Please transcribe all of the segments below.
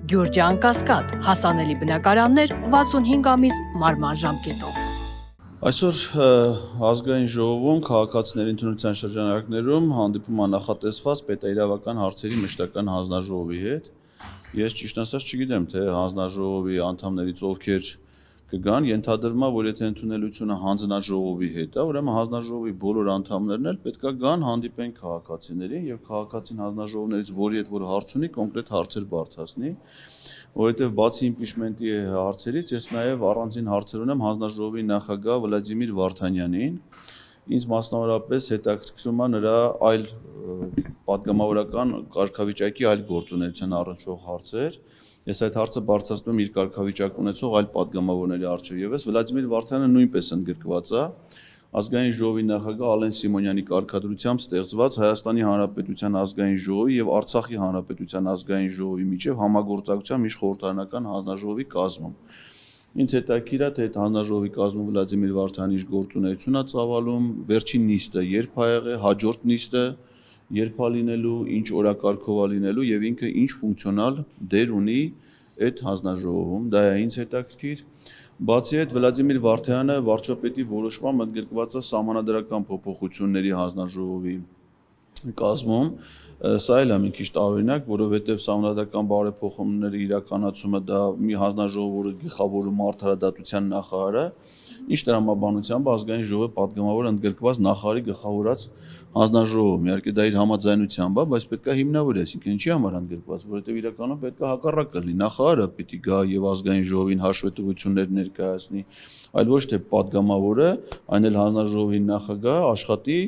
Գյուրջան Կասկադ, հասանելի բնակարաններ 65 ամիս մարման ժամկետով։ Այսօր ազգային ժողովում քաղաքացիների ընդունության շրջանակներում հանդիպում է նախատեսված պետաիրավական հարցերի մշտական հանձնաժողովի հետ։ Ես ճիշտ ասած չգիտեմ, թե հանձնաժողովի անդամներից ովքեր կգան, ենթադրվում է, որ եթե ընդունելությունը հանձնաժողովի հետ է, ուրեմն հանձնաժողովի բոլոր անդամներն էլ պետք է գան, հանդիպեն քաղաքացիներին եւ քաղաքացին հանձնաժողովներից որի հետ որ հարց ունի, կոնկրետ հարցեր բարձրացնի, որովհետեւ բացի իմպիչմենտի հարցերից ես նաեւ առանձին հարցեր ունեմ հանձնաժողովի նախագահ Վլադիմիր Վարդանյանին։ Ինձ մասնավորապես հետաքրքրում է նրա այլ պատգամավորական կարգավիճակի այլ գործունեության առնչվող հարցեր։ Ես այդ հարցը բարձրացնում իր կարգավիճակ ունեցող այլ պատգամավորների առջև եւս Վլադիմիր Վարդանյանը նույնպես ընդգրկված է ազգային ժողովի նախագահ Ալեն Սիմոնյանի կարգադրությամբ ստեղծված Հայաստանի Հանրապետության ազգային ժողովի եւ Արցախի Հանրապետության ազգային ժողովի միջև համագործակցության միջխորհրդարանական հանձնաժողովի կազմում։ Ինձ հետաքրքիր է, թե այդ հանձնաժողովի կազմում Վլադիմիր Վարդանյանի գործունեությունն է ծավալում, վերջին նիստը երբ է եղել, հաջորդ նիստը երբ է լինելու, ինչ օրակարգով է լինելու եւ ինքը ինչ ֆունկցիոնալ դեր ունի այդ հանձնաժողովում, դա է ինձ հետաքրքիր։ Բացի այդ Վլադիմիր Վարդանյանը վարչապետի որոշմամբ ընդգրկված է սահմանադրական փոփոխությունների հանձնաժողովի կազմում, սա էլ է մի քիչ տարօրինակ, որովհետեւ սահմանադրական բարեփոխումների իրականացումը դա մի հանձնաժողով, որը գլխավորում արդարադատության նախարարը, ինչ տրամաբանությամբ ազգային ժողովի պատգամավոր ընդգրկված նախարարի գլխավորած հանձնաժողովում, իհարկե դա իր համաձայնությամբ է, բայց պետք է հիմնավոր է, այսինքն ինչի համար ընդգրկված, որովհետեւ իրականում պետք է հակառակը լինի, նախարարը պիտի գա եւ ազգային ժողովին հաշվետվություններ ներկայացնի, այլ ոչ թե պատգամավորը, այն էլ հանձնաժողովի նախագահը աշխատի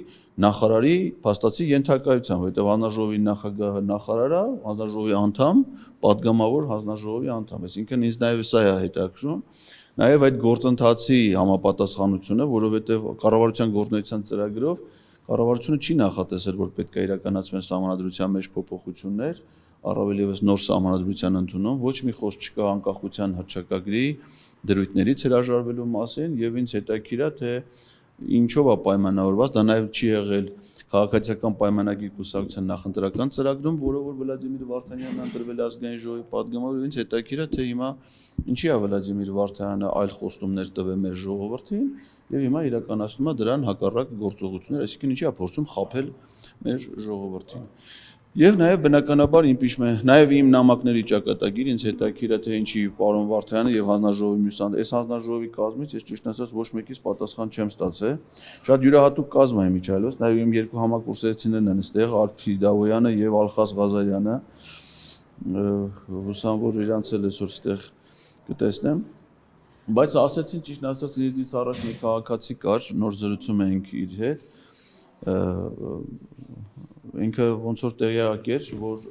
նախարարի փաստացի ենթակայությամբ, որովհետեւ հանձնաժողովի նախագահը նախարարը, հանձնաժողովի անդամ, պատգամավոր հանձնաժողովի անդամ, այսինքն ինձ նաեւ սա է հետաքրքրում, նաեւ այդ գործընթացի համապատասխանությունը, որովհետեւ կառավարության գործունեության ծրագրով կառավարությունը չի նախատեսել, որ պետք է իրականացվեն սահմանադրության մեջ փոփոխություններ, առավել եւս նոր սահմանադրության ընդունում, ոչ մի խոսք չկա անկախության հռչակագրի դրույթներից հրաժարվելու մասին եւ ինձ հետաքրքիր է, թե ինչով է պայմանավորված, դա նաեւ չի եղել քաղաքացիական պայմանագիր կուսակցության նախընտրական ծրագրում, որով որ Վլադիմիր Վարդանյանն ընտրվել ազգային ժողովի պատգամավոր, ինձ հետաքրքիր է, թե հիմա ինչի է Վլադիմիր Վարդանյանը այլ խոստումներ տվել մեր ժողովրդին եւ հիմա իրականացնում է դրան հակառակ գործողություններ, այսինքն ինչի է փորձում խաբել մեր ժողովրդին։ Եվ նաեւ բնականաբար իմպիչմենտ, նաեւ իմ նամակների ճակատագիր ինձ հետաքրքիր է, թե ինչի պարոն Վարդանյանը եւ հանձնաժողովի մյուս այս հանձնաժողովի կազմից ես ճիշտ ասած ոչ մեկից պատասխան չեմ ստացել։ Շատ յուրահատուկ կազմ է իմիջիայլոց, նաեւ իմ երկու համակուրսեցիներն են այստեղ, Արփի Դավոյանը եւ Ալխազ Ղազարյանը, հուսամ որ իրանց էլ այսօր այստեղ կտեսնեմ, բայց ասեցին ճիշտ ասած ինձնից առաջ մի քաղաքացի կար, նոր զրուցում էինք իր հետ, ինքը ոնց որ տեղյակ էր, որ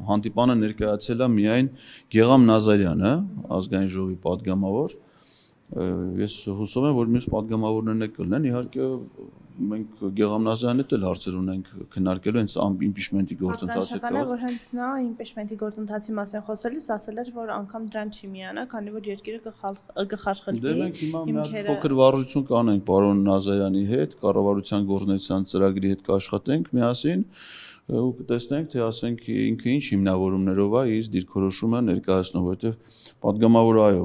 հանդիպանը ներկայացել է միայն Գեգամ Նազարյանը, ազգային ժողովի պատգամավոր, ես հուսով եմ, որ մյուս պատգամավորներն էլ կլինեն, իհարկե մենք Գեգամ Նազարյանի հետ էլ հարցեր ունենք քննարկելու հենց իմպիչմենտի գործընթացի հետ։ Որ հենց նա իմպիչմենտի գործընթացի մասին խոսելիս ասել էր, որ անգամ դրան չի միանա, քանի որ երկիրը կխարխլվի։ Դե մենք հիմա մի փոքր վարժություն կանենք պարոն Նազարյանի հետ, կառավարության գործունեության ծրագրի հետ կաշխատենք միասին ու կտեսնենք, թե ասենք ինքը ինչ հիմնավորումներով է իր դիրքորոշումը ներկայացնում, որովհետև պատգամավորը այո,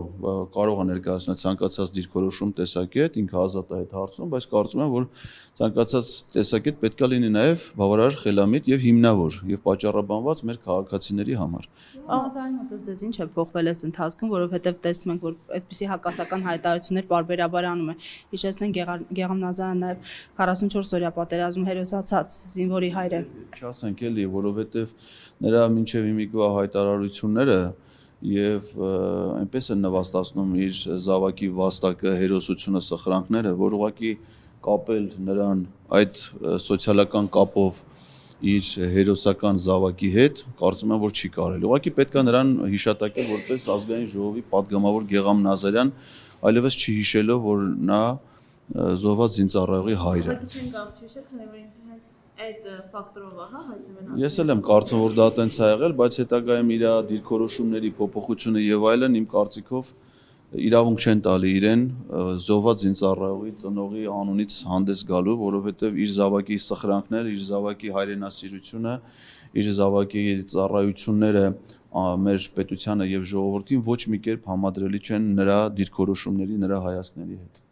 կարող է ներկայացնել ցանկացած դիրքորոշում տեսակետ, ինքը ազատ է այդ հարցում, բայց կարծում եմ, որ ցանկացած տեսակետ պետք է լինի նաև բավարար խելամիտ եւ հիմնավոր եւ պատճառաբանված մեր քաղաքացիների համար։ Ազգային մոտից ձեզ ինչ է փոխվել այս ընթացքում, որովհետեւ տեսնում ենք, որ այդպիսի հակասական հայտարարություններ բարբերաբար անում է։ Հիշեցնենք Գեգամ Նազարյանը նաև 44 օրյա պատերազմում հերոսացած զինվորի հայր է։ Չասենք էլի, որովհետեւ նրա մինչեւ հիմիկվա հայտարարությունները եւ այնպես են նվաստացնում իր զավակի վաստակը, հերոսությունը, սխրանքները, որ ուղղակի կապել նրան այդ սոցիալական կապով իր հերոսական զավակի հետ, կարծում եմ, որ չի կարելի։ Ուղղակի պետք է նրան հիշատակել որպես ազգային ժողովի պատգամավոր Գեգամ Նազարյան, այլևս չհիշելով, որ նա զոհված զինծառայողի հայր է։ Այդ ֆակտորով է, հա, հայտնվել է։ Ես էլ եմ կարծում, որ դա տենց է եղել, բայց հետագայում իր դիրքորոշումների փոփոխությունը եւ այլն իմ կարծիքով իրավունք չեն տալի իրեն զոհված զինծառայողի ծնողի անունից հանդես գալու, որովհետեւ իր զավակի սխրանքները, իր զավակի հայրենասիրությունը, իր զավակի ծառայությունները մեր պետությանը եւ ժողովրդին ոչ մի կերպ համադրելի չեն նրա դիրքորոշումների, նրա հայացքների հետ։